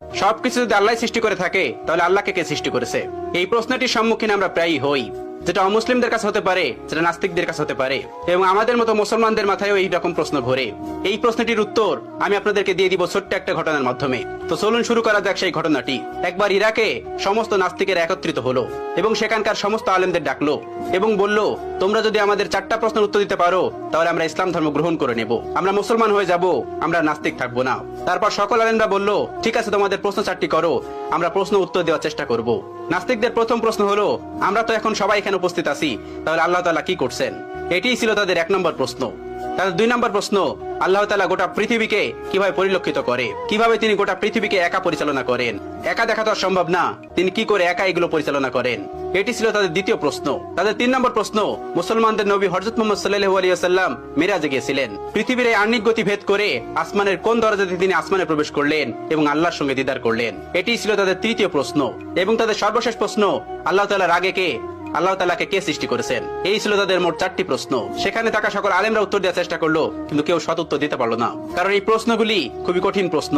সবকিছু যদি আল্লাহ সৃষ্টি করে থাকে তাহলে আল্লাহকে কে সৃষ্টি করেছে? এই প্রশ্নটির সম্মুখীন আমরা প্রায়ই হই, যেটা অমুসলিমদের কাছে হতে পারে, যেটা নাস্তিকদের কাছে হতে পারে, এবং আমাদের মতো মুসলমানদের মাথায়ও এই রকম প্রশ্ন ঘোরে। এই প্রশ্নটির উত্তর আমি আপনাদেরকে দিয়ে দিব ছোট্ট একটা ঘটনার মাধ্যমে। তো চলুন শুরু করা যাক সেই ঘটনাটি। একবার ইরাকে সমস্ত নাস্তিকের একত্রিত হলো এবং সেখানকার সমস্ত আলেমদের ডাকলো এবং বলল, তোমরা যদি আমাদের 4টা প্রশ্নের উত্তর দিতে পারো তাহলে আমরা ইসলাম ধর্ম গ্রহণ করে নেব, আমরা মুসলমান হয়ে যাব, আমরা নাস্তিক থাকবো না। তারপর সকল আলেমরা বলল, ঠিক আছে, তোমাদের প্রশ্ন 4টি করো, আমরা প্রশ্ন উত্তর দেওয়ার চেষ্টা করব। নাস্তিকদের প্রথম প্রশ্ন হলো, আমরা তো এখন সবাই এখানে উপস্থিত আছি, তাহলে আল্লাহ তাআলা কি করছেন? এটিই ছিল তাদের 1 নম্বর প্রশ্ন। তাদের 2 নম্বর প্রশ্ন, আল্লাহ তাআলা গোটা পৃথিবীকে কিভাবে পরিলক্ষিত করে, কিভাবে তিনি গোটা পৃথিবীকে একা পরিচালনা করেন? একা দেখা তো সম্ভব না, তিনি কি করে একা এগুলো পরিচালনা করেন? এটি ছিল তাদের দ্বিতীয় প্রশ্ন। তাদের 3 নম্বর প্রশ্ন, মুসলমানদের নবী হযরত মুহাম্মদ সাল্লাল্লাহু আলাইহি ওয়াসাল্লাম মিরাজে গিয়েছিলেন, পৃথিবীর এই আহ্নিক গতি ভেদ করে আসমানের কোন দরজাতে তিনি আসমানে প্রবেশ করলেন এবং আল্লাহর সঙ্গে দিদার করলেন? এটি ছিল তাদের তৃতীয় প্রশ্ন। এবং তাদের সর্বশেষ প্রশ্ন, আল্লাহ তাআলার আগে কে, আল্লাহ তাআলাকে কে সৃষ্টি করেছেন? এই ছিল তাদের মোট 4টি প্রশ্ন। সেখানে থাকা সকল আলেমরা উত্তর দেওয়ার চেষ্টা করলো, কিন্তু কেউ সৎ উত্তর দিতে পারলো না, কারণ এই প্রশ্নগুলি খুবই কঠিন প্রশ্ন,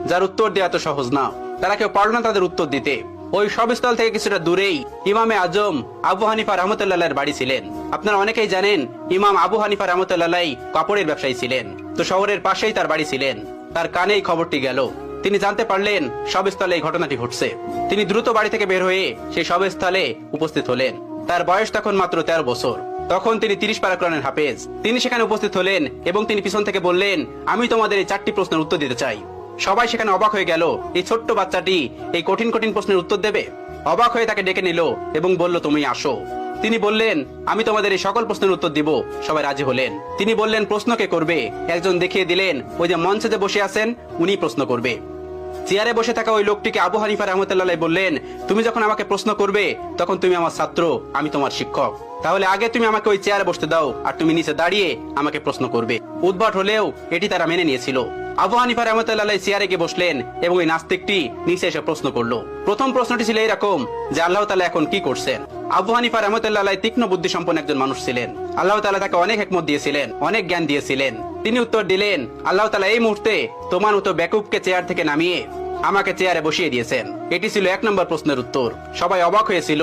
যার উত্তর দেওয়া তো সহজ না। তারা কেউ পারল না তাদের উত্তর দিতে। ওই সবস্থল থেকে কিছুটা দূরেই ইমামে আজম আবু হানিফা রাহমাতুল্লাহর বাড়ি ছিলেন। আপনারা অনেকেই জানেন, ইমাম আবু হানিফা রাহমাতুল্লাহ কাপড়ের ব্যবসায়ী ছিলেন। তো শহরের পাশেই তার বাড়ি ছিলেন। তার কানে এই খবরটি গেল, তিনি জানতে পারলেন সবস্থলে এই ঘটনাটি ঘটছে। তিনি দ্রুত বাড়ি থেকে বের হয়ে সেই সবস্থলে উপস্থিত হলেন। তার বয়স তখন মাত্র 13 বছর। তখন তিনি 30 পারা কোরআনের হাফেজ। তিনি সেখানে উপস্থিত হলেন এবং তিনি পিছন থেকে বললেন, আমি তোমাদের এই 4টি প্রশ্নের উত্তর দিতে চাই। সবাই সেখানে অবাক হয়ে গেল, এই ছোট্ট বাচ্চাটি এই কঠিন কঠিন প্রশ্নের উত্তর দেবে? অবাক হয়ে তাকে ডেকে নিল এবং বলল, তুমি আসো। তিনি বললেন, আমি তোমাদের এই সকল প্রশ্নের উত্তর দিব। সবাই রাজি হলেন। তিনি বললেন, প্রশ্ন কে করবে? একজন দেখিয়ে দিলেন, ওই যে মঞ্চে যে বসে আছেন উনি প্রশ্ন করবে। চেয়ারে বসে থাকা ওই লোকটিকে আবু হানিফা রাহমাতুল্লাহ বললেন, তুমি যখন আমাকে প্রশ্ন করবে তখন তুমি আমার ছাত্র, আমি তোমার শিক্ষক, তাহলে আগে তুমি আমাকে ওই চেয়ারে বসতে দাও, আর তুমি নিচে দাঁড়িয়ে আমাকে প্রশ্ন করবে। উদ্ভট হলেও এটি তারা মেনে নিয়েছিল। আবু হানিফা রাহমাতুল্লাহ চেয়ারে গিয়ে বসলেন এবং ওই নাস্তিকটি নিচে এসে প্রশ্ন করলো। প্রথম প্রশ্নটি ছিল এরকম, যে আল্লাহ তাআলা এখন কি করছেন? আবু হানিফা রাহমাতুল্লাহ তীক্ষ্ণ বুদ্ধি সম্পন্ন একজন মানুষ ছিলেন। আল্লাহ তাআলা তাকে অনেক হিকমত দিয়েছিলেন, অনেক জ্ঞান দিয়েছিলেন। তিনি উত্তর দিলেন, আল্লাহ তাআলা এই মুহূর্তে তোমার মতো বেকুবকে চেয়ার থেকে নামিয়ে আমাকে চেয়ারে বসিয়ে দিয়েছেন। এটি ছিল 1 নম্বর প্রশ্নের উত্তর। সবাই অবাক হয়েছিল।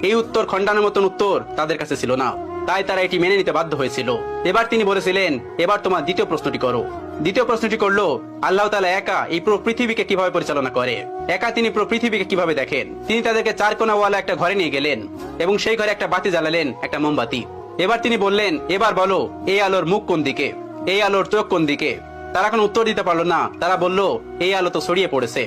এই উত্তর খণ্ডানোর মতন উত্তর তাদের কাছে ছিল না, তাই তারা এটি মেনে নিতে বাধ্য হয়েছিল। এবার তিনি বলেছিলেন, এবার তোমার দ্বিতীয় প্রশ্নটি করো। দ্বিতীয় প্রশ্নটি করলো, আল্লাহ তাআলা একা এই পুরো পৃথিবীকে কিভাবে পরিচালনা করে? একা তিনি পুরো পৃথিবীকে কিভাবে দেখেন? তিনি তাদেরকে 4 কোণাওয়ালা একটা ঘরে নিয়ে গেলেন এবং সেই ঘরে একটা বাতি জ্বালালেন, একটা মোমবাতি। এবার তিনি বললেন, এবার বলো, এই আলোর মুখ কোন দিকে, এই আলোর চোখ কোন দিকে? তারা কোনো উত্তর দিতে পারলো না। তারা বলল, এই আলো তো ছড়িয়ে পড়েছে।